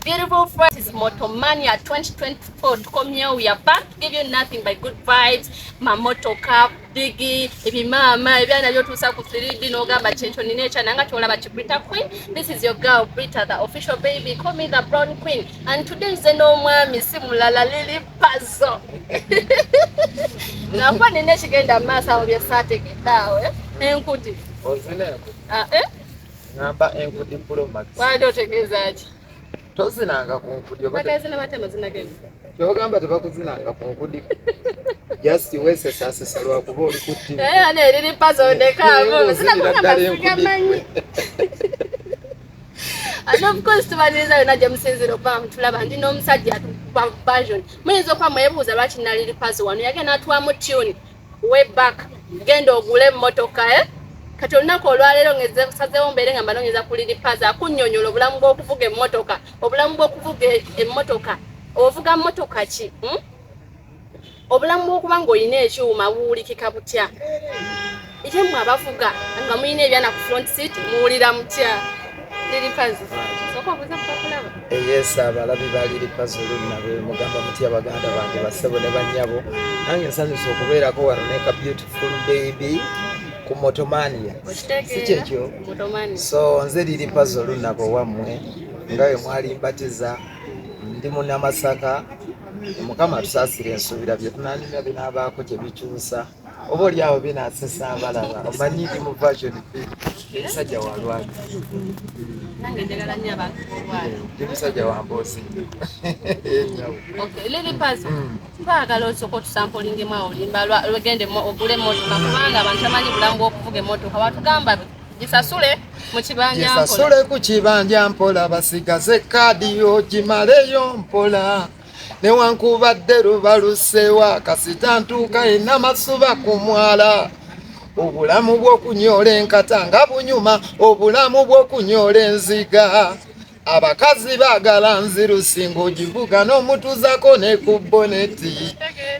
beautiful friends, it's Motomania 2024. Tukomye, we are back to give you nothing but good vibes. Mamotoka, Biggie, Ibi Mama, Ibi Ana Yotusa Kutiridi, Nogamba, Chencho Ninecha, Nanga Chola Britah Queen. This is your girl, Britah, the official baby. Call me the brown queen. And today is the no mwami, Simulala Lili Pazo. Na kwa Ninecha genda masa obiyasate kitawe. Enkuti. Namba enkuti Pro Max. Why don't you get that? Tozinanga kunkudi. Bakazina batema zinagenda. Kyogamba tebakuzinanga kunkudi. Just wese sasa salwa kuba oli kuti. Ane lili Pazo ndekabo. Sina kuna basiga manyi. And of course tubaliza na Jamusinziro pam tulaba ndi no musajja tupa version. Mwezo kwa mwebuza lwaki na lili Pazo wano yagenda atwamu tune way back. Genda ogule motoka kati olunako olwaleero ngeze kusazeewo mbeere nga mbanonyeza ku lili Pazo akunyonyola obulamu bw'okuvuga emmotoka obulamu bw'okuvuga emmotoka ovuga mmotoka ki obulamu bw'okuba ng'olina ekyuma buwulikika butya ate mmwe abavuga nga mulina ebyana ku front seat muwulira mutya lili Pazo soka obuuza kukulaba yes abalabi ba lili Pazo lunabe mugamba mutya baganda bange basebo ne banyabo nange nsanyusa okubeerako wano neka beautiful baby ku Motomania sikyekyo so nze lili Pazo lunako wammwe ngawe mwali mbatiza ndi munnamasaka mukama tusaasire ensuubira bye tunanina binaabaako gye bikyusa oba oli awo binaasesa abalaba omanyi ndi mu version musajja wa lwaki nange njagala nnyo abantu b'olwali ndi musajja wa mboozi lili Pazo twagala osooka otusampolingemu awo olimba lwegende ogule emmotoka kubanga abantu amanyi bulamu bw'okuvuga emmotoka batugamba gisasule mu kibanja mpola gisasule ku kibanja mpola basigaze kaadi ogimaleyo mpola newankubadde lubalusewa kasita ntuuka ina masuba ku mwala obulamu bw'okunyola enkata nga bunyuma obulamu bw'okunyola enziga abakazi baagala nzirusinga ogivuga n'omutuzako ne ku boneti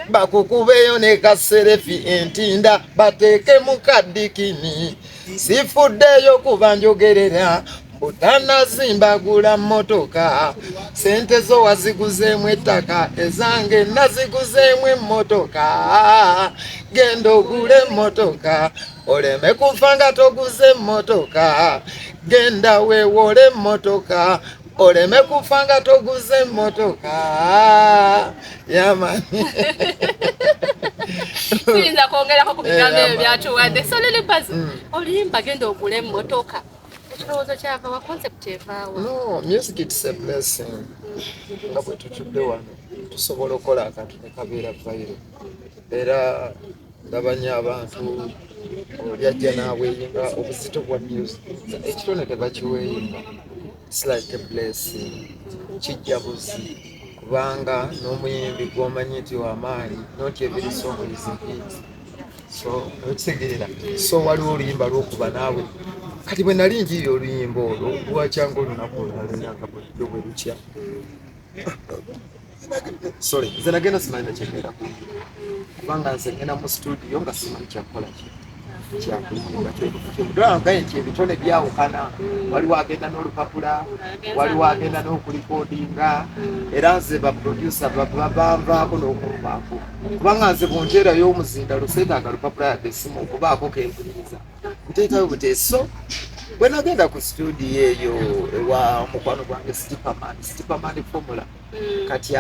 bakukubeyo ne kaserefi entinda bateeke mu kaddikini sifuddeyo kuba njogerera butannazimbagula mmotoka sente zo waziguzeemu ettaka ezange naziguzeemu emmotoka genda ogule emmotoka oleme kufa nga toguze emmotoka genda weewole emmotoka oleme kufa nga toguze emmotoka yamani siyinza kwongerako ku bigambo ebyo byatuwadde so lili Pazo olimba genda ogule emmotoka ekirowoozo kyava wa concept evaawo no music it's a blessing nga bwe tutudde wano tusobola okukola akantu ne kabeera vairo era ndabanya abantu olyajja naweeyinga obuzito bwa music ekitone tebakiweeyinga it's like a blessing kijja buzi kubanga n'omuyimbi gw'omanyi nti w'amaanyi not every song is a hit so okitegeera so waliwo oluyimba lw'okuba naawe kati bwe nali njiri oluyimba olwo lwakyanga olunaku olwalinanga bwe lukya sorry nze nagenda simanyi nakyegera kubanga nze ngenda mu studio nga simanyi kyakukola kyakuyimba kyobudolangaye nti ebitone byawukana waliwo agenda n'olupapula waliwo agenda n'okulikodinga era nze baproducer babanvaako n'okunvaako kubanga nze bunteerayo omuzinda luseetaaga lupapula yadde esimu okubaako kempuliriza nteekayo buteeso bwe nagenda ku studio eyo ewa mukwano gwange Stipaman formula kati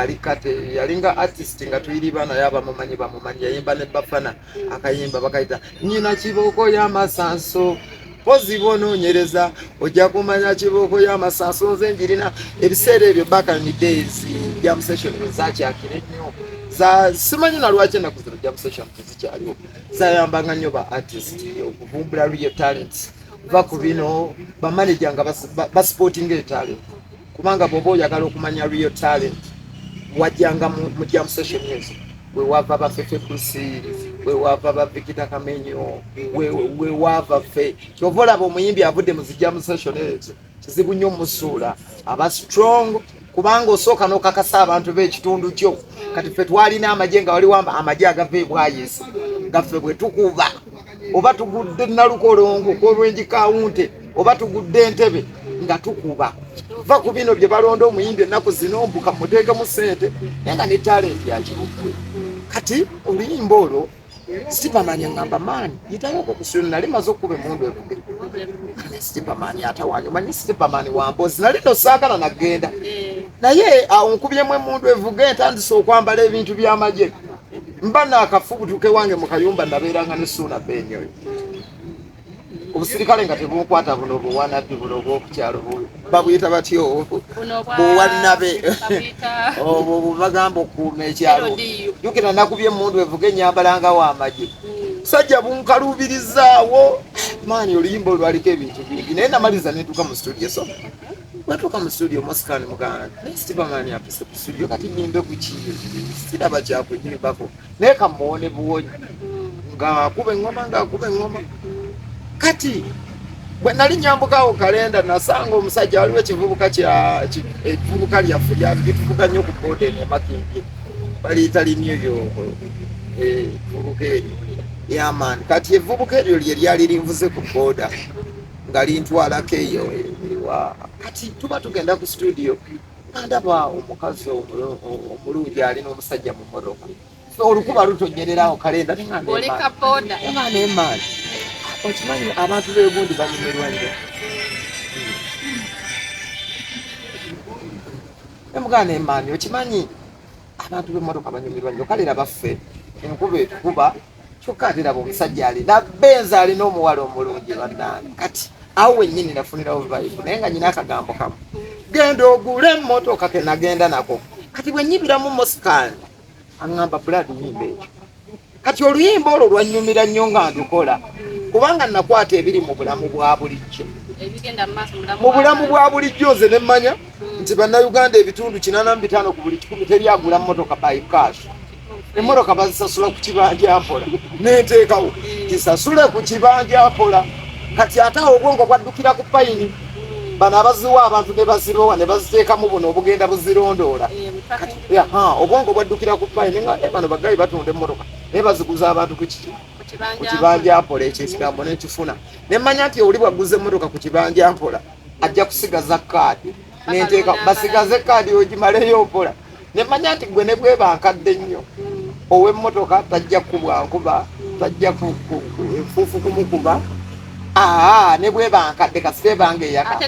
yalinga artist nga tuyiriba naye abamumanyi yayimba ne Bafana akayimba bakayita nyina kibooko y'amasanso pozi bonoonyereza ojja kumanya kibooko y'amasanso nze njirina ebiseera ebyo back in the days jam session zakyakire nnyo simanyi na lwaki ennaku zino jam session tezikyaliwo zayambanga nnyo ba artist okuvumbula real talents va ku bino bamanager nga basporting talent kubanga bw'oba oyagala okumanya real talent wajjanga mu jam session ezo wewava bafefe Bruce wewava bavikita Kamenyo wewava fe kyova olaba omuyimbi avudde mu jam session ezo kizibu nnyo musuula aba strong kubanga osooka n'okakasa abantu b'ekitundu kyo kati ffe twalina amagye nga waliwo amagye agava ebwayesi gaffe bwe tukuba oba tugudde nalukolongo kw'olwenji kawunte oba tugudde entebe nga tukuba va ku bino bye balonda omuyimbi ennaku zino mbuka muteekemu ssente naye nga ne talenti yakibukwe kati oluyimba olwo Stipamani ngamba mani yitayo okukusuna nali maze okuba emundu evuge Stipamani atawange manyi Stipamani wambozi nali nosagala nagenda naye awo nkubyemu emundu evuge ntandise okwambala ebintu by'amagye mba naakafubutuke wange mu kayumba nabeeranga ne Suuna Benyo obusirikale nga tebunkwata buno buwanabbi buno bw'okukyalo babuyita batyo buwannabe obwo bagamba okuuma ekyalo jukira nakubye emundu evuga enyambalanga w'amagye sajja bunkaluubirizaawo maani oluyimba olwaliko ebintu bingi naye namaliza netuuka mu studio so watuuka mu studio mosikani muganda Stipamani apise ku studio kati nimbe ku kiyo siraba kyakwenyibako naye kamuwone buwonyi ng'akuba eŋŋoma kati bwe nali nyambukawo kalenda nasanga omusajja waliwo ekivubuka lyaffe lyatuvuga nnyo ku booda eno emakingi baliyita New evubuka eryo yamaani kati evubuka eryo lye lyali linvuze ku booda nga lintwalako eyo kati tuba tugenda ku studio ndaba omukazi omulungi alina omusajja mu mmotoka olukuba lutonyererawo kalenda nemaani okimanyi abantu begundi banyumirwa nnyo emugana emaani okimanyi abantu b'emmotoka banyumirwa nnyo kalera baffe enkuba etukuba kyokka ate raba omusajja alina benza alina omuwala omulungi bannange kati awo wennyini nafunirawo vibe naye nga nyina akagambo kamu genda ogule emmotoka ke nagenda nako kati bwe nnyibiramu mosikani aŋŋamba buladi nyimba ekyo kati oluyimba olwo lwanyumira nnyo nga ndukola kubanga nakwata ebiri mu bulamu bwa bulijjo mu bulamu bwa bulijjo nze nemmanya nti bannayuganda ebitundu 85 ku buli 100 teryagula mmotoka by cash emmotoka bazisasula ku kibanja mpola nenteekawo kisasule ku kibanja mpola kati ate awo obwongo bwaddukira ku payini bano abaziwa abantu ne bazirowa ne baziteekamu buno obugenda buzirondoola obwongo bwaddukira ku payini nga bano bagabi batunda emmotoka naye baziguza abantu ku kibanja mpola ekyo ekigambo nekifuna nemmanya nti oli bwaguza emmotoka ku kibanja mpola ajja kusigaza kaadi nenteeka basigaze kaadi ogimaleyo mpola nemmanya nti gwe ne bweba nkadde nnyo ow'emmotoka tajja kubwa nkuba tajja enfuufu kumukuba ne bweba nkadde kasite bange eyaka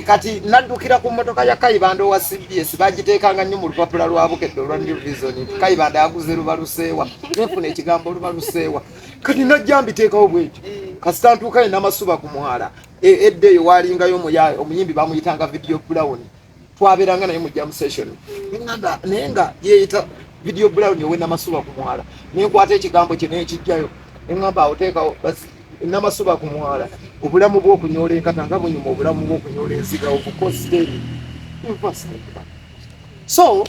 kati naddukira ku mmotoka ya Kayibanda owa CBS bagiteekanga nnyo mu lupapula lwa bukedde olwa New Vision Kayibanda yaguze lubaluseewa nenfuna ekigambo lubaluseewa kati najja mbiteekawo bwekyo kasita ntuukayo n'amasuba ku mwala edda eyo waalingayo omuyimbi bamuyitanga Video Brown twabeeranga naye mu jam session ngamba naye nga yeeyita Video Brown owe n'amasuba ku mwala nenkwata ekigambo kye nekijjayo engamba awoteekawo n'amasuba ku mwala obulamu bw'okunyola enkata nga bunyuma obulamu bw'okunyola enziga obukositeri so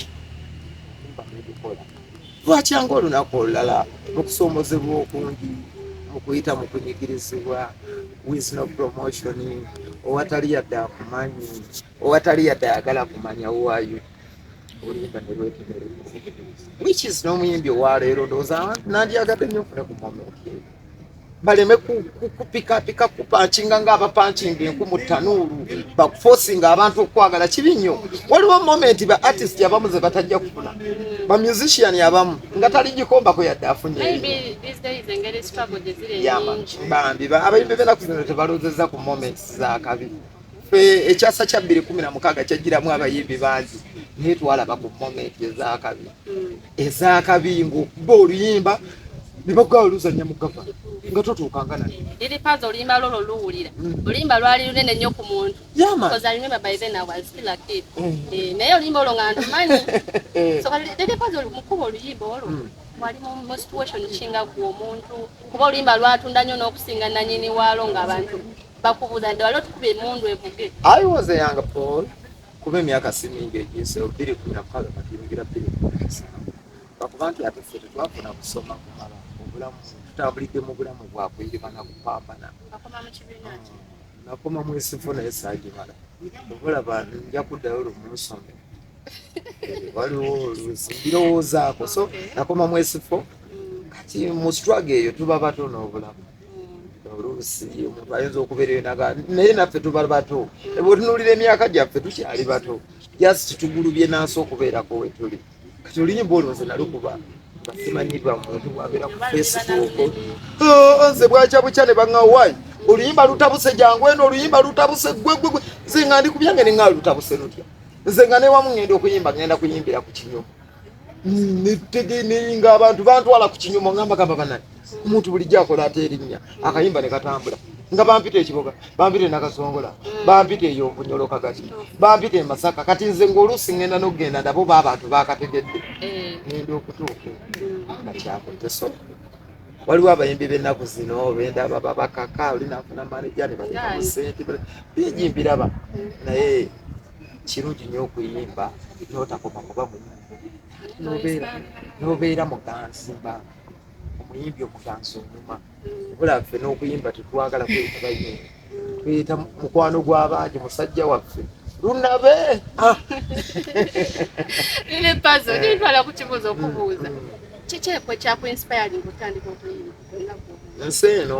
lwakyanga olunaku olulala okusoomozebwa okungi mu kuyita mu kunyigirizibwa with no promotion owatali yadde akumanyi owatali yadde ayagala kumanya waayo oluyimba ne lwetemerera which is n'omuyimbi owaleero ndowooza nandyagadde nnyo okufuna ku momenti baleme kupika kupankinga ng'abapankinga enku mu ttanuulu bakufosinga abantu okwagala kibi nnyo waliwo momenti ba artist abamu ze batajja kufuna ba musician abamu nga tali gikombako yadde afunye bambi abayimbi b'ennaku zino tebaloozezza ku moments z'akabi fe ekyasa kya 2016 kyajjiramu abayimbi bangi naye twalaba ku momenti ez'akabi ng'okuba oluyimba ne bagwa oluzannya mu gava nga totuukanga nani liri Pazo oluyimba lolo luwulira oluyimba lwali lunene nnyo ku muntu because I remember by then I was still a kid naye oluyimba olwo nga ntumanyi so liri Pazo mukuba oluyimba olwo wali mu situation kinga ku omuntu kuba oluyimba lwatunda nnyo n'okusinga nanyini waalo ng'abantu bakubuuza nti wali otukuba emundu evuge I was a young Paul kuba emyaka si mingi egiyise 2016 matiyingira 2017 bakuba nti ate ffe tetwafuna kusoma kumala obulamu tutambulidde mu bulamu bwakwiriba na kupambana nakoma mwesifo naye saagimala obulaba nja kuddayo lumunsome waliwo oluusi mbirowoozaako so nakoma mwesifo kati mu struggle eyo tuba batono obulamu oluusi omuntu ayinza okubeerayo naye naffe tubala bato bwetunuulira emyaka gyaffe tukyali bato jasi tutugulubye nansi okubeerako wetuli kati oluyimba olwo nze nalukuba nga simanyibwa muntu bwabeera ku Facebook nze bwakya bukya ne baŋŋawayi oluyimba lutabuse jangu eno oluyimba lutabuse gwegwegwe nze nga ndi ku byange ne ŋŋaali lutabuse lutya nze nga newamu ŋŋenda okuyimba ŋŋenda kuyimbira ku kinyomo nga abantu bantwala ku kinyomo ŋŋamba gamba banani omuntu bulijjo akola ate erinnya akayimba ne katambula nga bampita ekiboga bampita nakasongola bampita eyo obunyolo kagati bampita emasaka kati nze ng'oluusi ŋŋenda n'okugenda nabo baabantu bakategedde ŋŋenda okutuuka nga kyakoteso waliwo abayimbi b'ennaku zino benda baba bakaka olinafuna maneja ne bateka mu ssente bingi mbiraba naye kirungi nnyo okuyimba n'otakoma kuba muyimbi n'obeera mugansimba omuyimbi omugansi onyuma obula ffe n'okuyimba tetwagala kweyita bayimbi tweyita mukwano gw'abangi musajja waffe lunabe nile Pazo nitwala ku kibuuzo okubuuza kiki ekyakuinspiring okutandika okuyimba ensi eno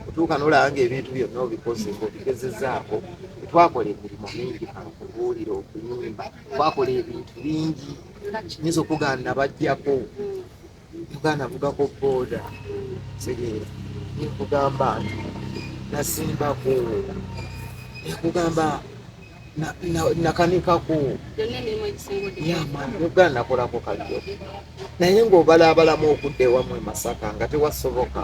kutuuka n'olaba ng'ebintu byonna obikoze ng'obigezezaako twakola emirimu mingi akubuulira okuyimba twakola ebintu bingi nyinza okugaana bajjako Uganda vugako boda segeera nikugamba nti nasimbako nikugamba nakanikako Uganda nakolako kalyo naye ng'obalaabalamu okudda ewamu emasaka nga tewasoboka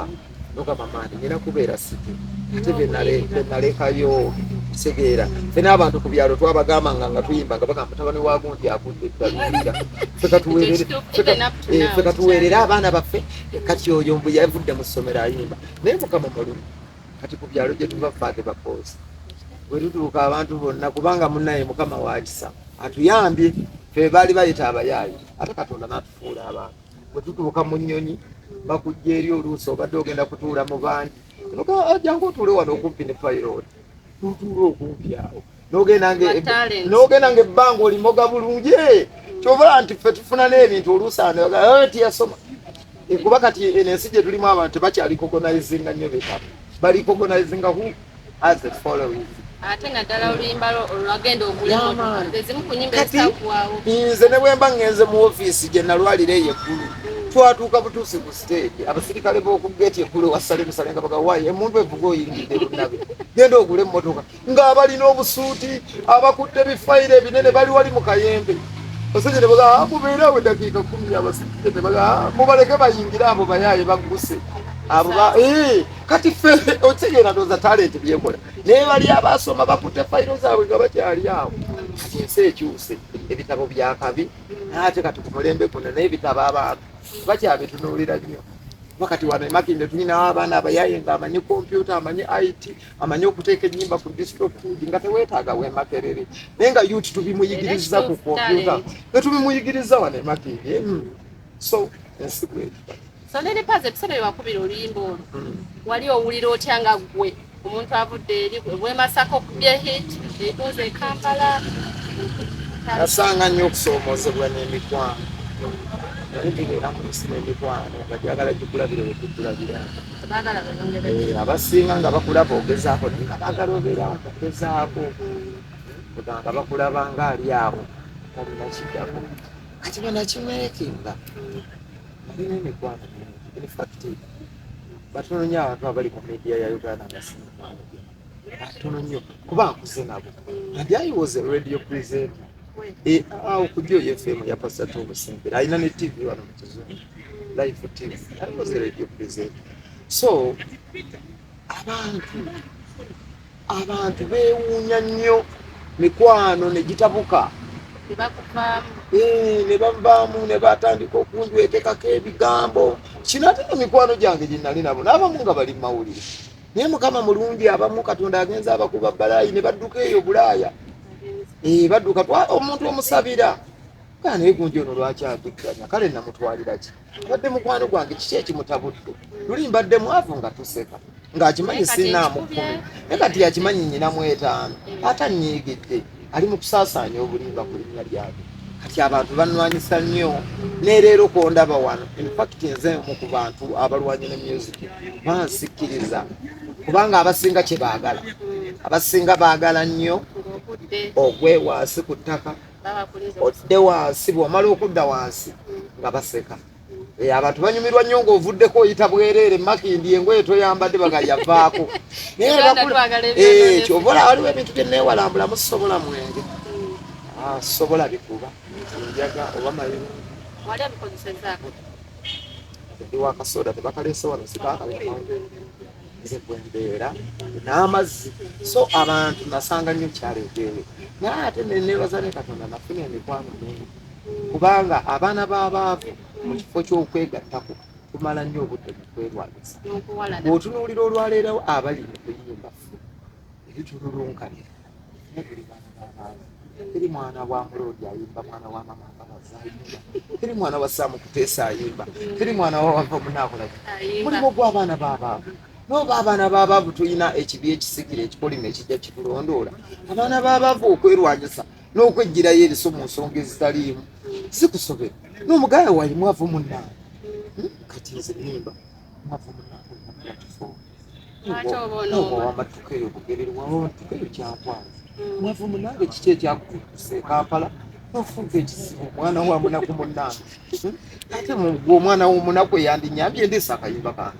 nogamba maani nina kubeera siti ate benalekayo segeera ffe n'abantu ku byalo twabagambanga nga tuyimba nga bagamba tabani wagundi akudde eddalira ffe katuweerera abaana baffe kati oyo mbu yavudde mu ssomero ayimba naye mukama mulumi kati ku byalo gye tuva ffe bakoozi bwe tutuuka abantu bonna kubanga munnaye mukama wakisa atuyambye ffe baali bayita abayaayi ate katonda n'atufuula abantu bwe tutuuka mu nnyonyi bakujja eri oluusi obadde ogenda kutuula mu bangi jangu otuule wano okumpi ne pilot tutuula okumpi awo n'ogenda ng'ebbanga olimoga bulungi kyobala nti ffe tufuna n'ebintu oluusi tiyasoma kuba kati ensi gye tulimu abantu tebakyali cognizinga nnyo betabo bali cognizinga who has the following ate nga ddala oluyimba olwagenda ogulema ezimu ku nnyimba ezitakuwaawo nze ne bwe mba ngenze mu ofiisi gye nalwalira eyo eggulu twatuuka butuusi ku stage abasirikale b'oku geeti eggulu wasalemusale nga bagawayi emuntu evuga oyingidde lunabe genda ogule emmotoka ng'abalina obusuuti abakutte ebifayiro ebinene bali wali mu kayembe basajja ne bagaa mubeerawo eddakiika 10 abasirikale ne bagaa mubaleke bayingire abo bayaaye bagguse abo kati ffe otegeera ndooza talenti byekola naye bali abasoma bakutte fayiro zaabwe nga bakyali awo kati ensi ekyuse ebitabo byakabi ate kati ku mulembe guno naye ebitabo abantu bakyabitunuulira nnyo wakati wano emakinde tulinawo abaana abayaye nga amanyi kompyuta amanyi IT amanyi okuteeka ennyimba ku disco nga teweetaaga wemakerere naye nga youth tubimuyigiriza ku kompyuta netubimuyigiriza wano emakinde so ensi bwetu so nene Pazo ebiseera byewakubira oluyimba olwo wali owulira otya nga gwe omuntu avudde eri bwe Masaka okubye hit etuuze e Kampala nasanga nnyo okusoomozebwa n'emikwano era mulisima emikwano nga gyagala gikulabire wekutulabira abasinga nga bakulaba ogezaako nga baagala obeerawo ogezaako nga bakulaba ngaali awo talina kiddako kati banakimeekinga alina emikwano infact batono nnyo abantu abali ku media ya Uganda ngasinga batono nnyo kuba nkuze nabo and I was a radio presenter kujjo FM ya Pastor Omusembere alina ne TV wano mu Kizungu live TV I was a radio presenter so abantu beewuunya nnyo mikwano ne gitabuka ne bavaamu ne batandika okunjwetekako ebigambo kino ate emikwano gyange gye nali nabo n'abamu nga bali mu mawulire naye mukama mulungi abamu katonda agenza abakuba balaayi ne badduka eyo bulaaya badduka omuntu omusabira kana naye gunji ono lwaki agigganya kale namutwalira ki abadde mukwano gwange kiki ekimutabudde luli mbadde mwavu nga tuseka ng'akimanyi sinaamu 10 naye kati yakimanyi nnyinamu 5 ate annyiigidde ali mu kusaasaanya obulimba ku linnya lyabwe kati abantu banwanyisa nnyo nereero kondaba wano. In fact nze mu ku bantu abalwanyi ne music bansikiriza kubanga abasinga kye baagala, abasinga baagala nnyo ogwe wansi ku ttaka odde wansi, bw'omala okudda wansi nga baseka. Abantu banyumirwa nnyo ng'ovuddeko oyita bwereere makindi engoye toyambadde bagayavaako naye kyobola waliwo ebintu bye neewalambula musobola mwenge sobola bikuba njaga oba mayiro wali abikozesezzaako ndi wakasoda tebakaleese wano nze bwembeera n'amazzi so abantu nasanga nnyo kyaleeteewe naye ate neneebaza ne Katonda nafuna emikwano mingi kubanga abaana b'abaavu mu kifo ky'okwegattako tumala nnyo obudde mu kwerwanyisa. Bw'otunuulira olwaleero abali mu kuyimba ebitululunkanira buli baana b'abaavu. Teri mwana wa Mulodi ayimba, mwana wa mama Mbabazi ayimba, teri mwana wa Saamu Kuteesa ayimba, teri mwana wa Wava Munaakola. Mulimu gw'abaana b'abaavu. N'oba abaana b'abaavu tulina ekibi ekisikira ekikolima ekijja kitulondoola. Abaana b'abaavu okwerwanyisa n'okweggyirayo ebiso mu nsonga ezitaliimu zikusobera. N'omugaya wayi mwavu munnange kati nze nimba mwavu munnange n'oba wamatuka eyo bugererwa wamatuka eyo kyakwanza mwavu munnange kiki ekyakutuse Kampala n'ofunza ekizibu omwana wa munaku munnange ate gwe omwana w'omunaku eyandinyambye ndeesa akayimba kange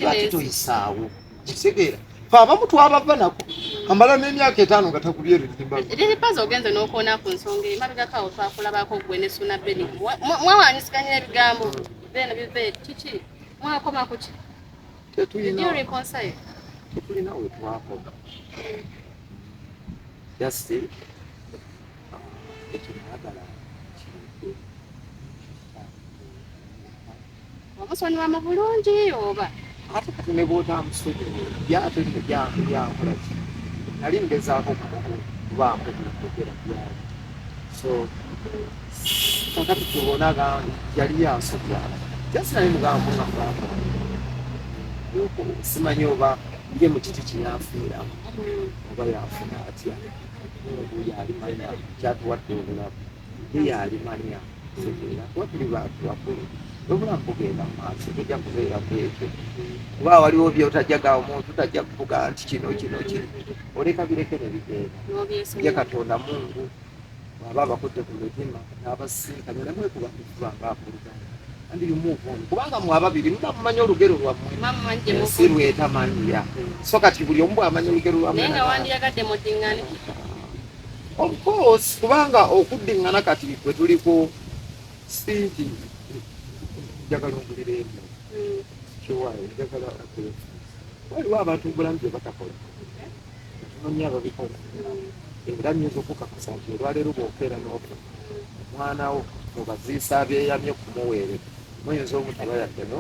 lwaki toyisaawo kitegeera fe abamu twabava nako amala n'emyaka 5 nga takubye erulimba liri Pazo ogenze n'okoona ku nsonga emabegakaawo twakulabako gwe ne Suna Beni mwawanyisiganya ebigambo beno bive kiki mwakoma ku ki tetulina we twakoma yasi ekinagala omusonyiwa mu bulungi oba ate kati ne bw'otamusonyi byankola ki nali ngezaako kubaako byokera byayo so kakati tubonaga yali yansobya jasi nali mugambo nga fulako simanyi oba ye mu kiti kyeyanfiiramu oba yafuna atya yalimanya kyatuwadde obulamu ye yalimanya kuba tuli bantu bakulu obulamu bugenda mu maaso tujja kubeera kwekyo kuba waliwo byotajjaga omuntu tajja kuvuga nti kino oleka bireke ne bigenda ye Katonda Mungu bw'aba abakudde ku mitima n'abasinkanye namwekuba kufubanga akulugana andi yumuvuuni kubanga mwababiri muba mumanyi olugero lwammwe si lwetamanyira so kati buli omu bw'amanya olugero lwammwe of course kubanga okuddiŋŋana kati bwe tuliko sinti njagala okulira emu kiwayo njagala okwefu waliwo abantu obulamu bye batakola tunonya ababikola era nyinza okukakasa nti olwaleero bw'okeera n'ofa omwana wo mubaziisa abyeyamye kumuweerera muyinza obutaba yadde no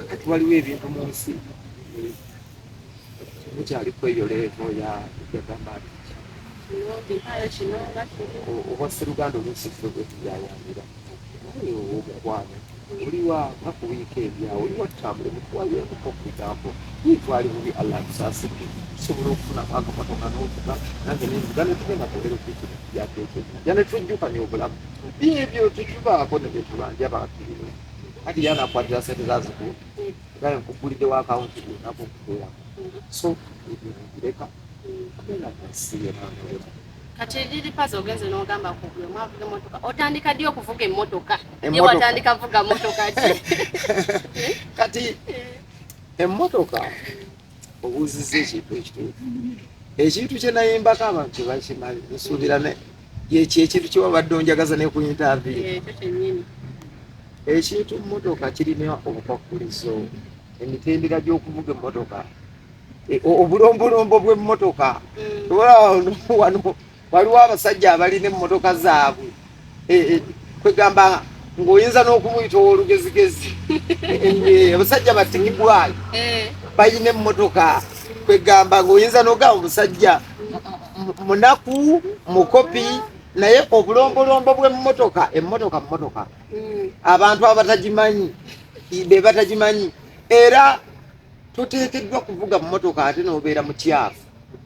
kati waliwo ebintu mu nsi mukyaliko eyo leevo yagamba nti oba sseruganda oluusi ffe bwe tubyayambira omukwano oliwa nakuwiika ebyawo oliwa tutambule mutwalyemuko ku bigambo yitwali bubi Allah tusaasidde tusobola okufunamu akamotoka n'ovuga nange nenvuga netugenda kubeera okuyakekejja netujjukanya obulamu byebyo tukibaako ne byetulanja abantu bino kati yanakwatira sente zazikulu gaye nkuguliddewo akawunti lunaku okubeerako so ebireka abeera nasiye nange kati liri Pazo ogenze n'ogamba kugula mwavuga emmotoka otandika ddi okuvuga emmotoka ye watandika vuga mmotoka ki kati emmotoka obuuzizza ekintu ekituufu ekintu kye nayimbako abantu kye bakimanyi nsuubira ekintu kye wabadde onjagaza ne ku interview ekintu mmotoka kirina obukwakulizo emitendera gy'okuvuga emmotoka obulombolombo bw'emmotoka wano waliwo abasajja abalina emmotoka zaabwe kwegamba ng'oyinza n'okumuyita olugezigezi abasajja batigibwayo balina emmotoka kwegamba ng'oyinza n'ogamba omusajja munaku mukopi naye obulombolombo bw'emmotoka emmotoka abantu abatagimanyi be batagimanyi era toteekeddwa kuvuga mmotoka ate n'obeera mukyafu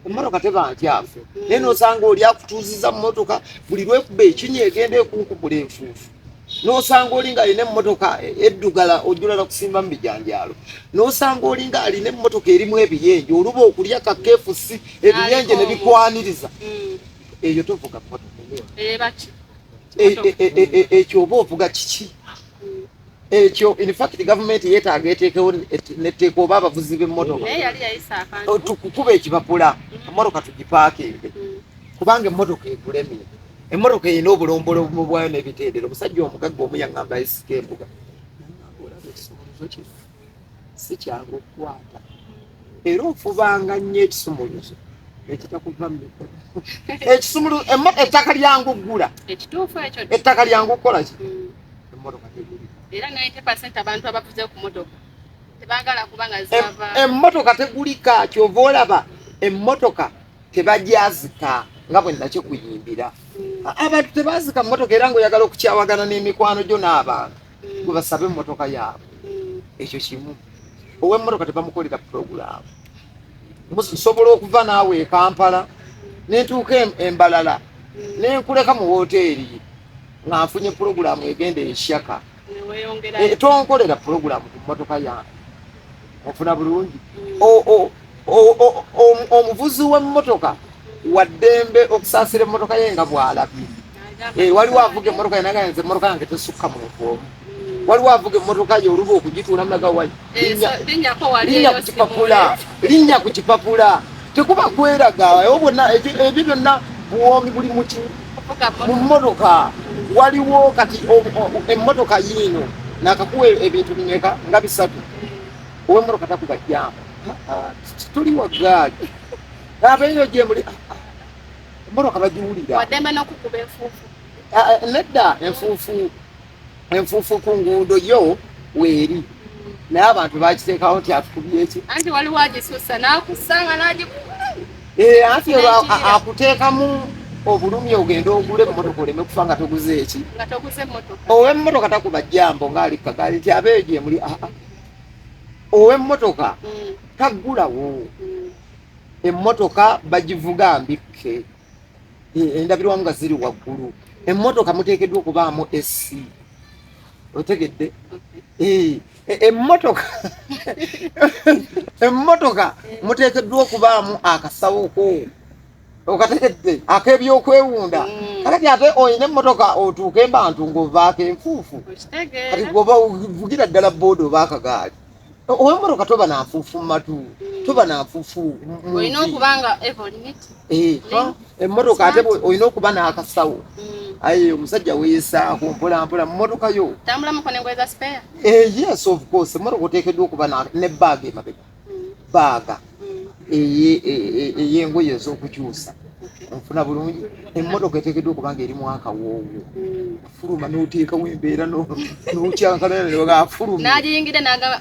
emmotoka teba nkyafu naye n'osanga oli akutuuziza mu mmotoka buli lwekuba ekinyi egenda ekunkubula enfuufu n'osanga oli ng'alina emmotoka eddugala ojulala kusimba mu bijanjaalo n'osanga oli ng'alina emmotoka erimu ebiyenje oluba okulya kakeefusi ebiyenje ne bikwaniriza eyo tovuga mmotoka ekyo oba ovuga kiki ekyo in fact government yeetaaga eteekewo netteeka oba abavuzi b'emmotoka tukukuba ekipapula emmotoka tugipaakinge kubanga emmotoka ekulemye emmotoka erina obulombolombo bwayo n'ebitendera omusajja omugagga omu yaŋŋamba ayisika embuga olaba ekisumuluzo kino si kyangu okukwata era ofubanga nnyo ekisumuluzo ekitakuva mu mikono ekisumuluzo ettaka lyangu oggula ettaka lyangu okukola ki emmotoka tegulika era 90% abantu abavuze ku motoka tebagala kubanga zava emmotoka tegulika kyova olaba emmotoka tebajazika nga bwe nakyo kuyimbira abantu tebazika mmotoka era ng'oyagala okukyawagana n'emikwano gyo n'abantu gwe basabe emmotoka yaabwe ekyo kimu ow'emmotoka tebamukolera purogulaamu nsobola okuva naawe e Kampala nentuuka embalala nenkuleka mu woteeri nga nfunye purogulaamu egenda esyaka tonkolera purogulaamu ku mmotoka yange ofuna bulungi omuvuzi w'emmotoka waddembe okusaasira emmotoka ye nga bw'alabye waliwo avuga emmotoka yenaga nze emmotoka yange tesukka muntu omu waliwo avuga emmotoka ye oluba okugituula mulaga wali linnya ku kipapula tekuba kweraga ebyo byonna buwoomi buli muki mu mmotoka waliwo kati emmotoka Yino nakakuwa ebintu bimeka nga 3 ow'emmotoka takuba jjamba tuli waggaali abeeyo gye muli emmotoka bagiwulira waddembe n'okukuba enfuufu nedda enfuufu ku nguudo yo weeri naye abantu bakiteekawo nti atukubye eki anti waliwo agisusa n'akusanga n'agikuba anti akuteekamu obulumi ogenda ogule emmotoka oleme kufa nga toguze eki ow'emmotoka takuba jjambo ng'ali kagaali nti abeeyo gye muli ow'emmotoka taggulawo emmotoka bagivuga mbikke endabirwamu nga ziri waggulu emmotoka muteekeddwa okubaamu esi otegedde emmotoka muteekeddwa okubaamu akasawoko okategedde ak'ebyokwewunda kakati ate oyina emmotoka otuuka embantu ng'ovaako enfuufu kati goba ovugira ddala booda oba akagaali ow'emmotoka toba nanfuufu mu matu toba nanfuufu olina okubanga emmotoka ate olina okuba n'akasawo aye omusajja weesaako mpolampola mu mmotoka yo yes of course emmotoka oteekeddwa okuba ne baaga emabega baaga ey'engoye ez'okukyusa nfuna bulungi emmotoka eteekeddwa okubanga erimu akawoowo fuluma n'oteekawo embeera n'okyankalana negafuluma n'agiyingire n'agaba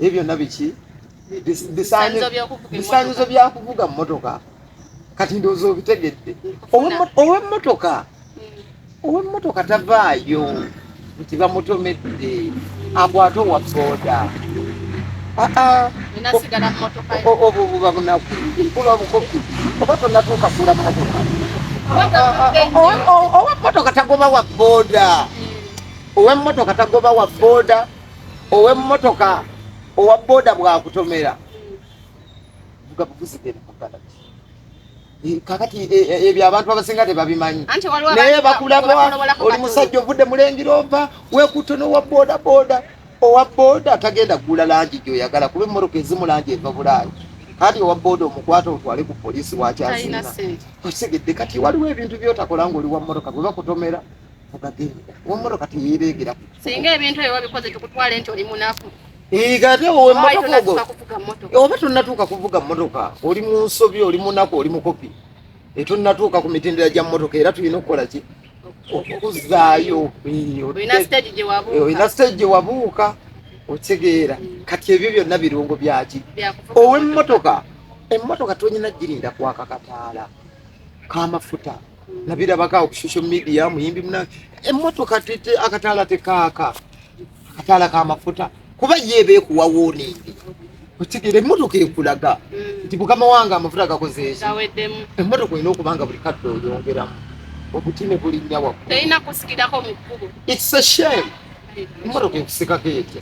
ebyo byonna biki bisaanyizo byakuvuga mmotoka kati ndowooza obitegedde ow'emmotoka tavaayo nti bamutomedde akwate owa booda obwo buba bunaku buba bukopi oba tonatuuka kula mmotoka ow'emmotoka tagoba wa booda ow'emmotoka tagoba wa booda ow'emmotoka owa booda bwakutomera vuga buguzigenda mugala kakati ebyo abantu abasinga tebabimanyi naye bakulaba oli musajja ovudde mulengera ova wekutte n'owa booda booda owa booda tagenda kugula langi gy'oyagala kuba emmotoka ezimu langi eva bulangi kati owa booda omukwata otwale ku poliisi wakyazina osegedde kati waliwo ebintu byotakola ng'oli wa mmotoka bwe bakutomera ogagenda owa mmotoka teyeereegera singa ebintu ebyo wabikoze tukutwale nti oli munafu kati ow'emmotoka ogwo oba tonnatuuka kuvuga mmotoka oli mu nsobi oli munaku oli mukopi tonnatuuka ku mitendera gya mmotoka era tulina okukola ki okuzaayo olina stage gye wabuuka otegeera kati ebyo byonna birungo byaki ow'emmotoka emmotoka tonyina girinda kwaka kataala k'amafuta nabirabako ku social media muyimbi muna emmotoka akataala tekaaka akataala k'amafuta kuba yeeba ekuwa warning otegeera emmotoka ekulaga nti mukama wange amafuta gakoze eki gaweddemu emmotoka olina okubanga buli kadde oyongeramu obutine bulinnya waggulu terina kusikirako mu kkubo. It's a shame emmotoka ekusikako etya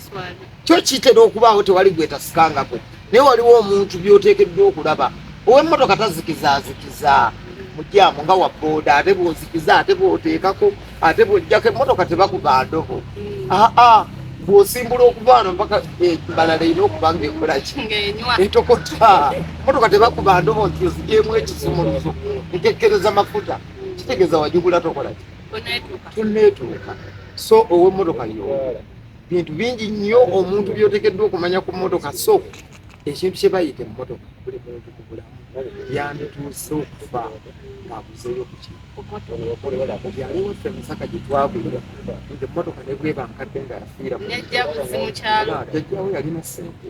kyo kitera okubaawo tewali gwetasikangako naye waliwo omuntu byoteekeddwa okulaba ow'emmotoka tazikizaazikiza mujjaamu nga wabooda ate bw'ozikiza ate bw'oteekako ate bw'ojjako emmotoka tebakuba ndobo bw'osimbula okuvaano mpaka balala erina okuba ng'ekola ki etokota emmotoka tebakuba ndobo nti ozigyemu ekisumuluzo ekekkereza mafuta kitegeeza wajugula tokola ki toneetuuka so ow'emmotoka yo bintu bingi nnyo omuntu byoteekeddwa okumanya ku mmotoka so ekintu kye bayita emmotoka buli muntu ku bulamu yandituuse okufa ng'abuzeeyo ku kintu ffe Masaka gye twagulira nti emmotoka ne bweba nkadde nga yafiira jjajjaawo yalina ssente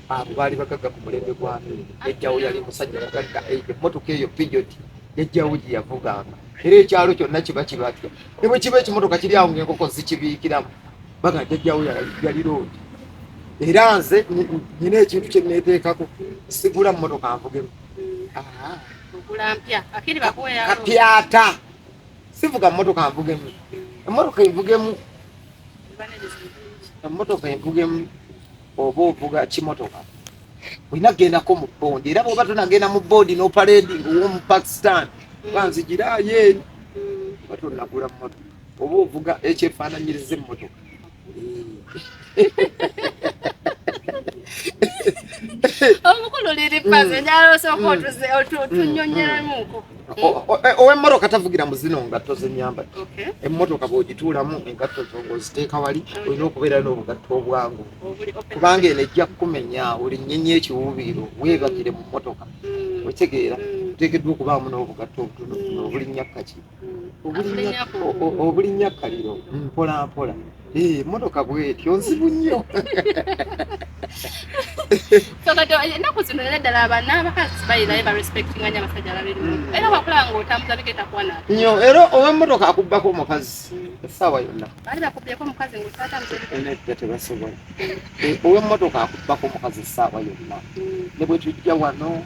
abo baali bagagga ku mulembe gwa Ameeri jjajjaawo yali musajja mugagga emmotoka eyo pijoti jjajjaawo gye yavuganga era ekyalo kyonna kiba kibatya ne bwe kiba ekimotoka kiri awo ng'enkoko zikibiikiramu baga jjajjaawo yali loodi era nze nina ekintu kye neeteekako sigula mmotoka nvugemu kapyata sivuga mmotoka nvugemu emmotoka envugemu oba ovuga kimotoka olina kgendako mu bondi era bwoba tonagenda mu bondi n'opaleding ow'omu Pakistan banzigirayo eri oba tonagula mmotoka oba ovuga ekyefaananyiriza emmotoka omukulu liri Pazo njalo soko otunyonyeramuko ow'emmotoka tavugira mu zino ngatto z'ennyambala emmotoka bw'ogituulamu engatto z'oziteeka wali olina okubeera n'obugatto obwangu kubanga eno ejja kukumenya olinnyenye ekiwuubiro weebakire mu mmotoka okitegeera oteekeddwa okubaamu n'obugatto obutonotono obulinnya kaki obulinnya kaliro mpola mpola emmotoka bwetyo nzibu nnyo ennaku zino era ddala abaana abakazi bayirayo barespectinganya abasajja ababirimu era bakola ng'otambuza bigetakuwana nnyo era ow'emmotoka akubbako omukazi essaawa yonna baali bakubyeko omukazi ng'otatambuza tebasobola ow'emmotoka akubbako omukazi essaawa yonna ne bwe tujja wano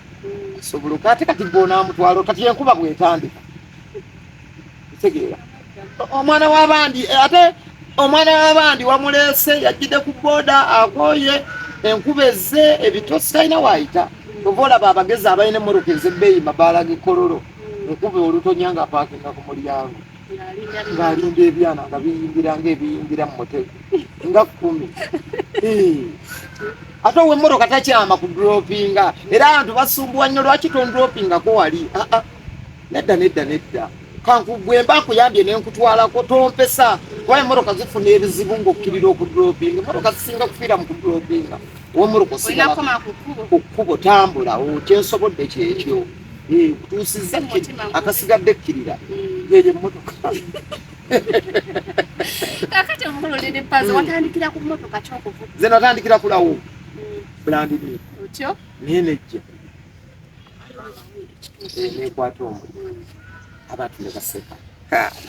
asoboloka ate kati gw'onaamutwala kati enkuba bw'etandika kitegeera omwana w'abandi ate omwana w'abandi wamuleese yajjidde ku booda akooye enkuba ezze ebitosi talina waayita ova olaba abagezi abalina emmotoka ez'ebbeeyi mabaala g'ekololo enkuba olutonya ng'apaakinga ku mulyango ng'alinda ebyana nga biyingira ng'ebiyingira mu mutego nga 10 ate ow'emmotoka takyama ku dropinga era abantu basumbuwa nnyo lwaki tondropingako wali nedda kankugwe mba nkuyambye nenkutwalako tompesa kuba emmotoka zifuna ebizibu ng'okkirira okudropinga emmotoka zisinga kufiira mu kudropinga ow'emmotoka osigala ku kkubo tambula kyensobodde kyekyo kutuusizza akasigadde kkirira yeyo emmotoka kakati omukulu liri Pazo watandikira ku mmotoka ky'okuvuga ze natandikira kulawo bulandiri otyo naye nejja nekwata omuli abantu ne baseka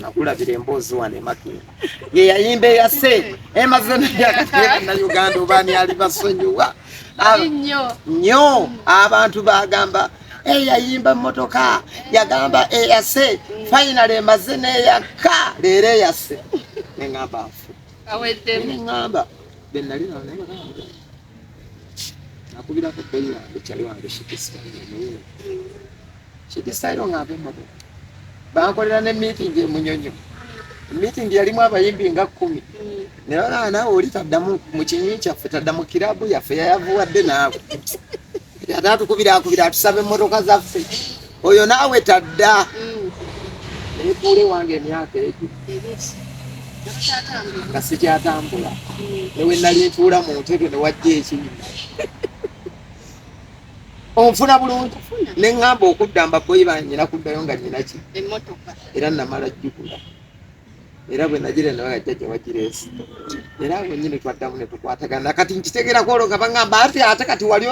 nakulabira emboozi wano emakina ye yayimba eyase emaze nayakateeka na Uganda obaani ali basonyiwa nnyo abantu bagamba yayimba emmotoka yagamba eyase final emaze neyaka leero eyase neŋŋamba afu neŋŋamba benali nakubirako bbeyi wange kyali wange shikisitairo ŋŋamba emmotoka bankolera ne meeting emunyonyo meeting yalimu abayimbi nga 10 naye naawe oli taddamu mu kinywi kyaffe tadda mu kirabu yaffe yayavuwadde naawe ate atukubira atusabe emmotoka zaffe oyo naawe tadda neetuule wange emyaka egyo nga sikyatambula newe nali ntuula mu ntebe newajja ekinyuma onfuna bulungi neŋŋamba okudda mbaboyi banyina kuddayo nga nyinaki era namala jjukula era bwe nagira nabagajjajja wagireesi era bwenyini twaddamu ne tukwatagana kati nkitegerako olwo nga baŋŋamba ate kati wali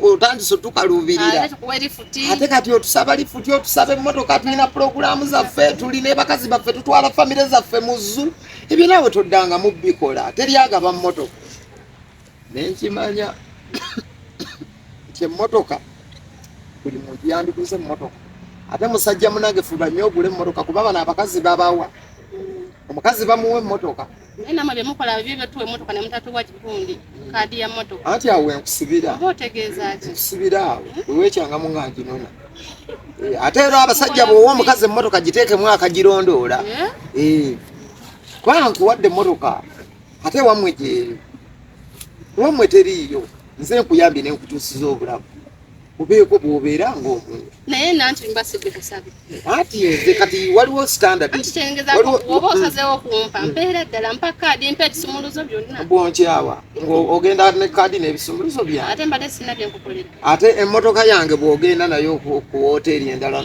otandise otukaluubirira ate kati otusaba lifuti otusaba emmotoka tulina pulogulaamu zaffe tulina ebakazi baffe tutwala famire zaffe mu zzu ebyo naawe toddanga mu bikola teryagaba mmotoka nenkimanya emmotoka buli muntu yandiguze emmotoka ate musajja munange fuba nnyo ogule emmotoka kuba bano abakazi babawa omukazi bamuwa emmotoka namwe byemukola bibyo tuwa emmotoka ne mutatuwa kipundi kaadi ya mmotoka anti awo enkusibira oba otegeeza ki enkusibira awo ewekyangamu nga nginona ate era abasajja bwowa omukazi emmotoka giteekemu akagirondoola kubanga nkuwadde emmotoka ate wammwe gyeri wammwe teriiyo nze nkuyambye nenkutuusiza obulamu obeeko bw'obeera ng'omuntu naye nanti mbasidde kusabe ati nze kati waliwo standard oba osazeewo kumpa mpeera ddala mpa kaadi mpa ebisumuluzo byonna bwonkyawa ogenda ne kaadi n'ebisumuluzo byange ate mbadde sina byenkukolera ate emmotoka yange bw'ogenda nayo ku woteeri endala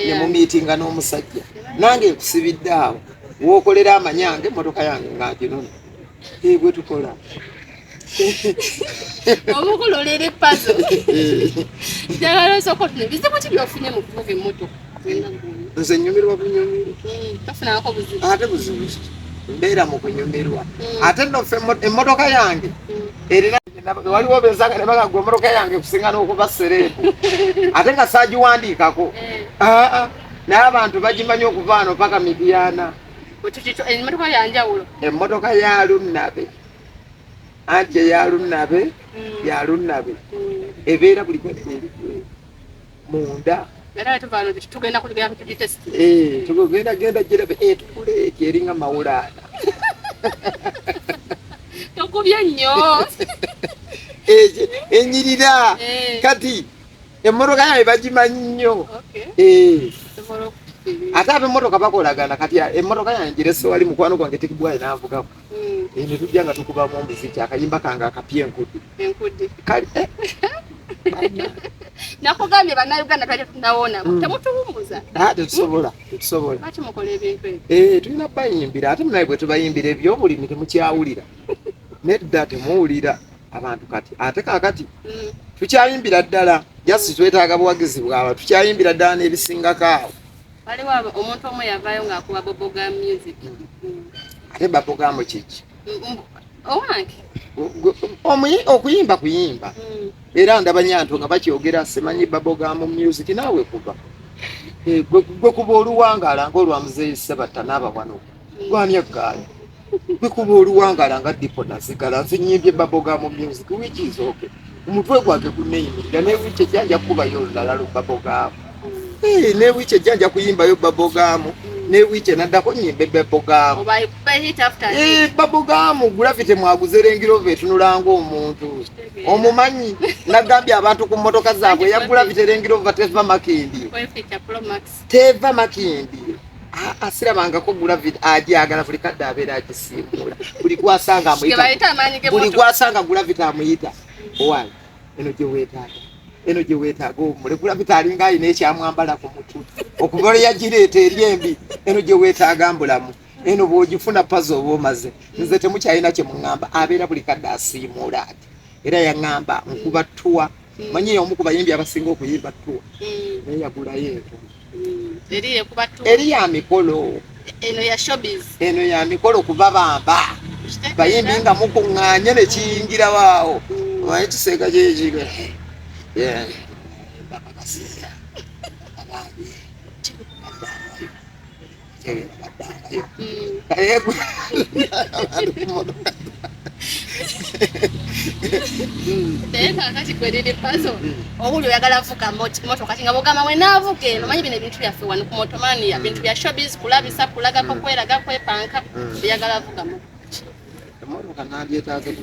ne mumiitinga n'omusajja nange nkusibidde awo wookolera amanyange emmotoka yange nga nginona bwe tukola omukulolera Pazo njagala osooka otune bizibu ki byofunye mu kuvuga emmotoka nze nyumirwa bunyumirwa tofunako buzibu ate buzibu mbeera mu kunyumirwa ate nnofe emmotoka yange erina waliwo bensanga ne bagagwa emmotoka yange kusinga n'okuba sereebu ate nga saagiwandiikako naye abantu bagimanyi okuva ano paka Midiana emmotoka yanjawulo emmotoka ya lunnabe anti eyalunabe yalunabe ebeera buli kweri munda tugenda genda girabe tukule kyeringa mawulaana tokubya nnyo enyirira kati emmotoka yawe bagimanyi nnyo ate ab'emmotoka bakolagana kati emmotoka yange girese wali mukwano gwange tekibwayi n'avugako ne tujja nga tukubamu omuziki akayimba kange akapya enkudi kali nakugambye bannayuganda twali tunawona temutuwumbuza tetusobola lwaki mukola ebintu ebyo tulina bayimbira ate munaye bwe tubayimbira ebyobulimi temukyawulira nedda temuwulira abantu kati ate kakati tukyayimbira ddala jasi twetaaga buwagizi bwaba tukyayimbira ddala n'ebisingako awo waliwo omuntu omu yavaayo ng'akuba bubblegum music ate bubblegum kiki owange okuyimba kuyimba era ndaba nyanto nga bakyogera simanyi bubblegum music naawe kuba gwe kuba oluwangala ng'olwa muzeeyi Sebatta n'abawano gwani eggaali gwe kuba oluwangala nga dipo nazigala nze nyimbye bubblegum music wiiki izooke omutwe gwange guneyimirira newiiki ejjanja kubayo olulala lu bubblegum newiiki ejjanja kuyimbayo bubblegum newiiki enaddako nyimbe bubblegum bubblegum gravity mwaguze Range etunulanga omuntu omumanyi nagambye abantu ku mmotoka zaabwe ya gravity Range teva makindi teva makindi asirabangako gravity ajagala buli kadde abeera agisimbula buli gwasanga gravity amuyita owange eno gye weetaaga omule gravity alinga alina ekyamwambala ku mutwe okuva yagireeta eri embi eno gye weetaaga mbulamu eno bw'ogifuna Pazo oba omaze nze temukyalina kye muŋŋamba abeera buli kadde asiimuula ati era yaŋŋamba nkuba ttuwa manyi omu ku bayimbi abasinga okuyimba ttuwa naye yagulayo entono eri ya mikolo eno ya mikolo kuba bamba bayimbi nga mukuŋŋaanye ne kiyingirawo awo omanyi kiseega kyekiga kakati kwerere Pazo obuli oyagala vuga motoka kinga bogamba we naavuga eno manyi bino ebintu byaffe wano ku motomania bintu bya showbiz kulabisa kulagako kweraga kwepanka byagala vuga motoka nandyetaaze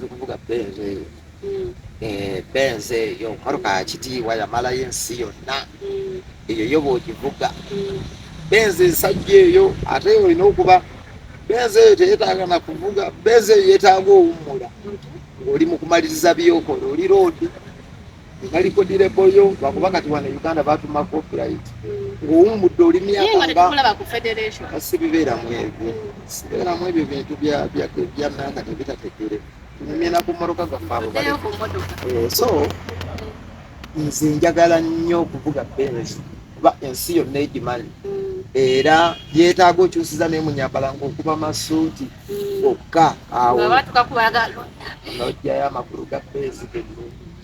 kuvuga Benz eyo motoka yakitiibwa yamalayo ensi yonna eyo yo bw'ogivuga Benz ensajja eyo ate olina okuba Benz eyo teyetaaga na kuvuga Benz eyo yeetaaga owummula ng'oli mu kumaliriza byokola oli roodi ngaliko direboyo bakuba kati wano Uganda batuma copyright ng'owummudde oli myaka sibibeeramu ebyo bintu byamyaka tebitategere tunyumyena ku mmotoka gaffe abo so nze njagala nnyo okuvuga Benz kuba ensi yonna egimanyi era yeetaaga okyusiza naye munyambala ng'okuba masuuti gokka awo n'ojjayo amakulu ga Benz gennyumbi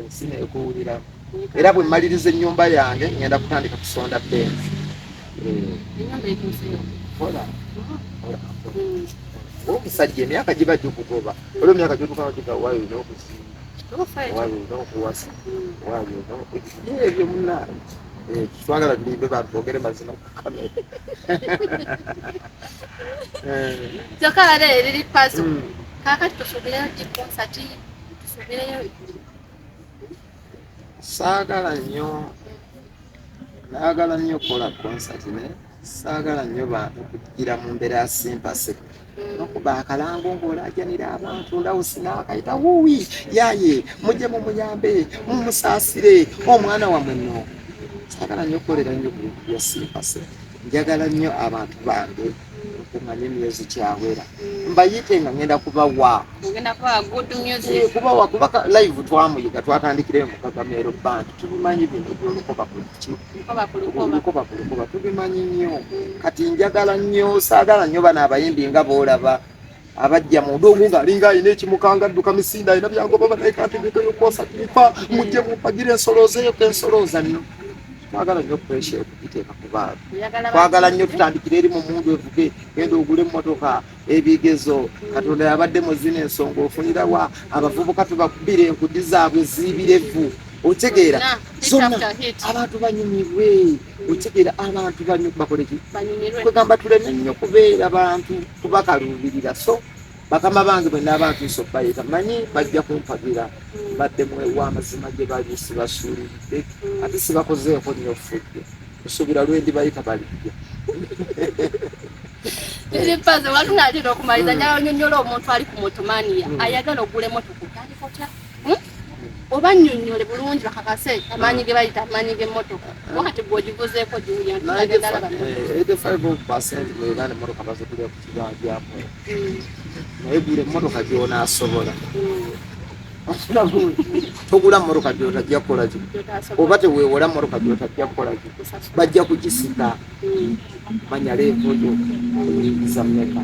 sina ekuwulira era bwe mmaliriza ennyumba yange ngenda kutandika kusonda benzi omusajja emyaka giba gikugoba olwo emyaka gyotukagiga waayo n'okuwasa ebyo munaye twagala tulimbe bantu bogere mazima ku kamera kyokka leero liri Pazo kaakati tusubireyo gikonsati tusubireyo naagala nnyo okukola konsati naye saagala nnyo bantu kugira mu mbeera ya simpase nokuba akalango ng'olaajanira abantu ndawusi naakayita wuuwi yaye mujje mumuyambe mumusaasire omwana wammwe nno saagala nnyo okukolera nnyo ku bintu bya simpase njagala nnyo abantu bange okumanya emyezi kyawera mbayite nga ngenda kubawa kuba live twamuyiga twatandikire mu Kagamero band tubimanyi bino byolukoba kulukoba tubimanyi nnyo kati njagala nnyo saagala nnyo bano abayimbi nga boolaba abajja mu ndongo ng'alinga alina ekimukanga adduka misinda alina byangoba banayekantegeko yokwasa kipa mujje mupagire ensoloozeeyo kensolooza nno twagala nnyo pressure okugiteeka ku bantu twagala nnyo tutandikire eri mu mundu evuge genda ogule emmotoka ebigezo Katonda yabadde muzina ensonga ofunirawa abavubuka tubakubira enkudi zaabwe ziibirevu otegeera zonna abantu banyumirwe otegeera abantu bakoleki kwegamba tuleme nnyo kubeera bantu kubakaluubirira so bakama bange bwe n'abantu nso bayita manyi bajja kumpagira badde mwewa amazima gye bali sibasuulidde ate sibakozeeko nnyo fudde kusuubira lwendi bayita balijja eri Pazo watunatera okumaliza njala onyonyola omuntu ali ku motomania ayagala ogula emmotoka otandika otya oba nnyonnyole bulungi bakakase amaanyi ge bayita amaanyi g'emmotoka wakati bw'ogivuzeeko giwulya ntagenda laba 85% bwegana emmotoka bazigulira ku kibajjaako naye gula emmotoka gy'onaasobola togula mmotoka gy'otajja kukola ki oba teweewola mmotoka gy'otajja kukola ki bajja kugisika manya leevoyo eyingiza mmeka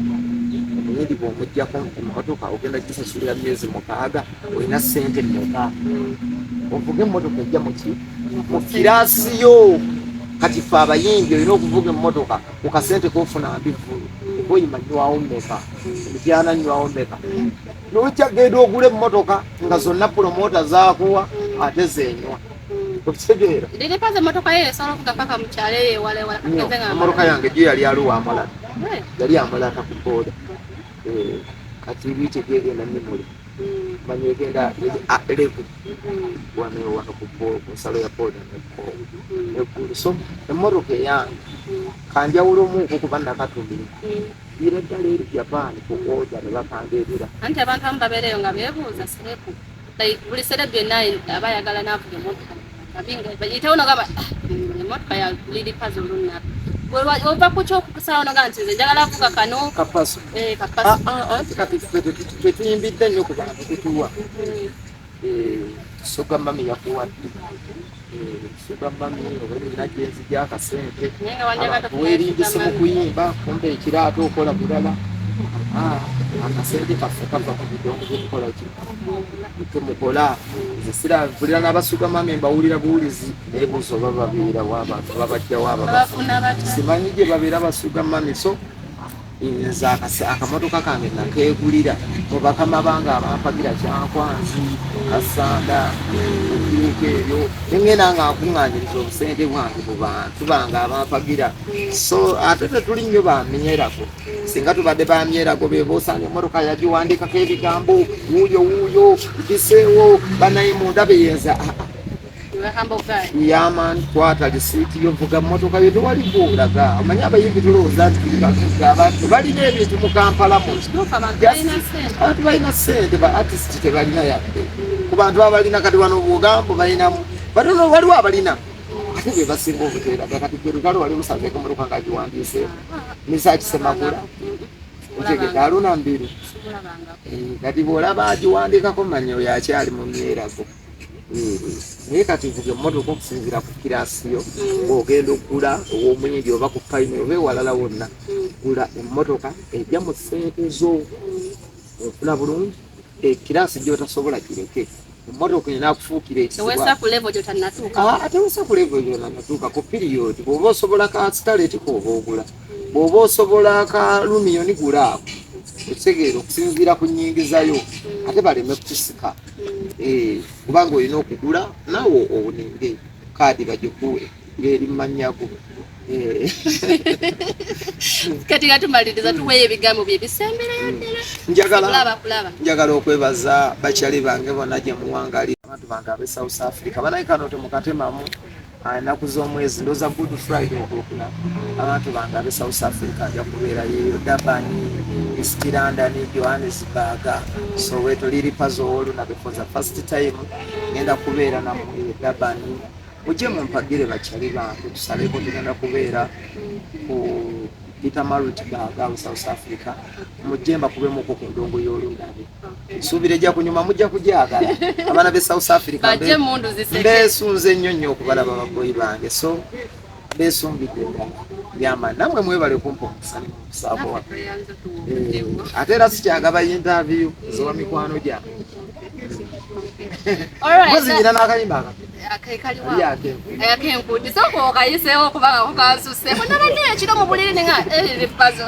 omuyindi bw'omuggyako emmotoka ogenda gisasulira myezi 6 olina ssente mmeka ovuga emmotoka ejja mu kiraasiyo kati fe abayimbi olina okuvuga emmotoka ku kasente kofuna mbivulu oyima nywawo mmeka emityana nywawo mmeka nojja genda ogula emmotoka nga zonna promota zaakuwa ate zenywa okitegeera liri Pazo emmotoka ye esobola okuga paka mu kyalo eyo ewala emmotoka yange gyo yali aliwo amulata yali amulata ku booda kati bitegegenda memori manyi egenda levu wano ku nsalo ya booda neggulu so emmotoka eyange kanjawulo omuuku kuba nakatumiri ira ddala eri Japan kukoja ne bakangeerera anti abantu abamu babeereyo nga beebuuza serepu buli serebu yenna aba ayagala n'avuga emmotoka bayitewo nogamba emmotoka ya liri Pazo olunaku ova ku kyokusalawo noga nti nze njagala avuga kano kapaso kati twetuyimbidde nnyo ku bantu tutuwa soga mami yakuwadde soga mami obalina genzi gyakasente weerindise mu kuyimba kumbe ekiraato okola bulala akasente kaffe kava ku bidongo byokukola ki temukola nze siravulira n'abasuga mami mbawulira buwulizi naye buuzi oba babeera w'abantu babajjawo aba simanyi gye babeera basuga mami so nze akamotoka kange nakeegulira mu bakama bange abampagira Kyankwanzi Kasanda okutuuka ebyo engenda nga nkuŋŋaanyiriza obusente bwange mu bantu bange abampagira so ate tetuli nnyo bamyerako singa tubadde bamyerako beba osanga emmotoka yagiwandikako ebigambo wuuyo biseewo banayimu ndabe yenza yaman kwata lisiiti yovuga mmotoka yo tewali bwolaga omanyi abayimbi tulowooza nti tulibavuga abantu balina ebintu mu Kampala abantu balina ssente ba artist tebalina yadde ku bantu abalina kati wano bwogambo balinamu batono waliwo abalina ate be basinga obuteeraga kati gerugalo wali lusazeeko mmotoka nga giwandiise misakisemakula otegeka aluna mbiru kati bwolaba agiwandikako manya oyo akyali mu myerago naye kati vuga emmotoka okusinziira ku kiraasiyo ng'ogenda okugula ow'omuyindi oba ku payime oba ewalala wonna gula emmotoka ejja mu ssente zo ofuna bulungi ekiraasi gy'otasobola kireke emmotoka erina kufuukira ekisibwa ku level gy'otannatuuka. Ate wesa ku level gy'otannatuuka ku period bw'oba osobola ka starlet k'oba ogula bw'oba osobola ka lumiyoni gula ako ekitegeera okusinziira ku nnyingizayo ate baleme kukusika kubanga olina okugula naawe obuninge kaadi bagikuwe ng'eri mmanyago. Kati katumaliriza tuweeyo ebigambo bye bisemberayo ddala. Njagala okwebaza bakyali bange bonna gye muwangali abantu bange ab'e South Africa banayikano temukatemamu ennaku z'omwezi ndooza Good Friday okwokuna abantu bange ab'e South Africa ajja kubeerayo Durban, East London, Johannesburg, Soweto liri Pazo olunabwe for the first time ngenda kubeera namwe Durban. Mujje mumpagire bakyali bange tusaleko tugenda kubeera ku Britah mu South Africa. Mujje mbakubemu ku ndongo y'olundabe. Suubira ejja kunyuma mujja kugyagala. Abaana b'e South Africa beesunze nnyo nnyo okubalaba ababoyi bange. So beesumbidde ddala byama namwe mwebale kumpa omusani mu musaabo wa. Ate era sikyagaba interview zowa mikwano gyange. Mwezi nyina n'akayimba akenkudi soko okayiseewo kubanga kokasuse munabadde ekiro mu buliri nenga Pazo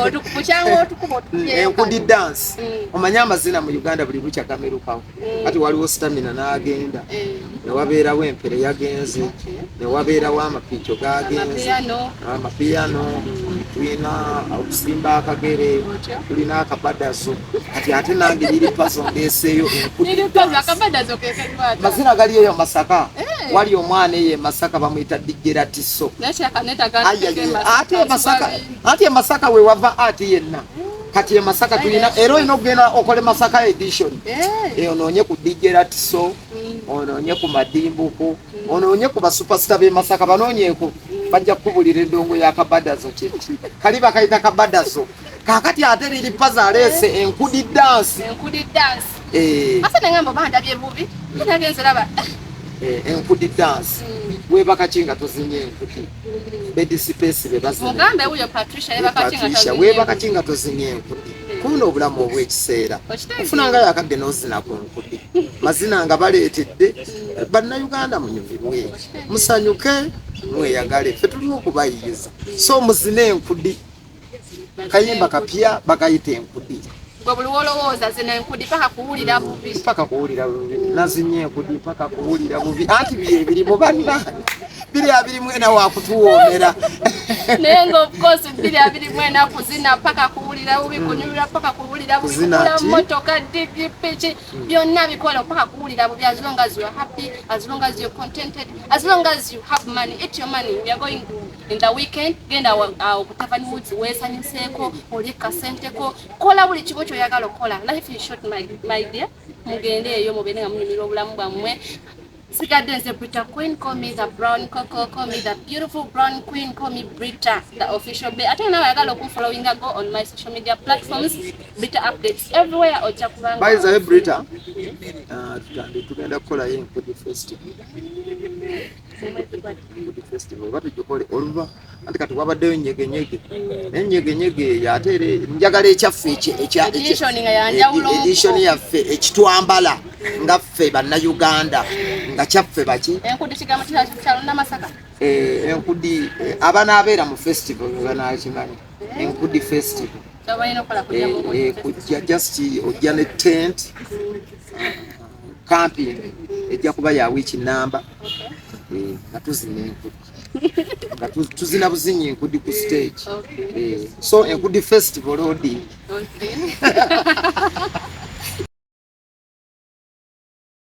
otukukyanga otukuba enkudi dance omanya amazina mu Uganda buli bukya gamerukawo kati waliwo stamina n'agenda newabeerawo empere yagenze newabeerawo amapiico gagenze amapiyano tulina okusimba akagere tulina akabadazo kati ate nange liri Pazo ngeeseeyo enkudi mazina galiyo Masaka wali omwana ye Masaka bamuyita Digeratiso ate Masaka we wava ati yenna kati Masaka tulina ero inogenda okole Masaka edition onoonye ku Digeratiso onoonye ku Madimbuko onoonye ku basuperstar be Masaka banoonyeeko bajja kubulira endongo ya kabadazo kali bakayita kabadazo kakati ate liri Pazo aleese enkudi dance asa nengamba bandabye bubi nagenze laba enkudi dance webakakinga tozinye enkudi bed space bebazinye mugambe uyo Patricia webakakinga tozinye enkudi kuno obulamu obw'ekiseera ofunanga yakadde n'ozina ku nkudi mazina nga baleetedde bannayuganda munyumirwe musanyuke mweyagale ffe tulina okubayiyiza so muzine enkudi kayimba kapya bakayita enkudi buli wolowooza zina enkudi paka kuwulira bubi nazinye enkudi paka kuwulira bubi anti biri mu banna biri abiri mwena wakutuwoomera naye nga of course biri abiri mwena kuzina paka kuwulira bubi kunyumira paka kuwulira bubi kula motoka digi piki byonna bikola paka kuwulira bubi as long as you are happy, as long as you are contented, as long as you have money, eat your money. We are going in the weekend genda okutavani woods weesanyuseeko olika senteko kola buli kimu kyoyagala okola. Life is short my dear, mugende eyo mubeere nga munyumira obulamu bwammwe. Sigadde nze Britah Queen, call me the brown coco, call me the beautiful brown queen, call me Britah, the official bae. Ate nawe ayagala okunfollowing, go on my social media platforms, Britah updates everywhere ojja kubanga. By the way Britah, tugenda kukola enkudi festival. Festival watu jokole oluva anti kati wabaddeyo enyegenyege yatere njagala ekyaffe edition yaffe ekitwambala nga ffe bannayuganda nga kyaffe baki enkudi kigambo kyalonda Masaka enkudi abanaabeera mu festival banaakimanyi enkudi festival kujja just ojja ne tent camping ejja kuba ya wiiki namba nga tuzina enkudi nga tuzina buzinyi enkudi ku stage so enkudi festival odi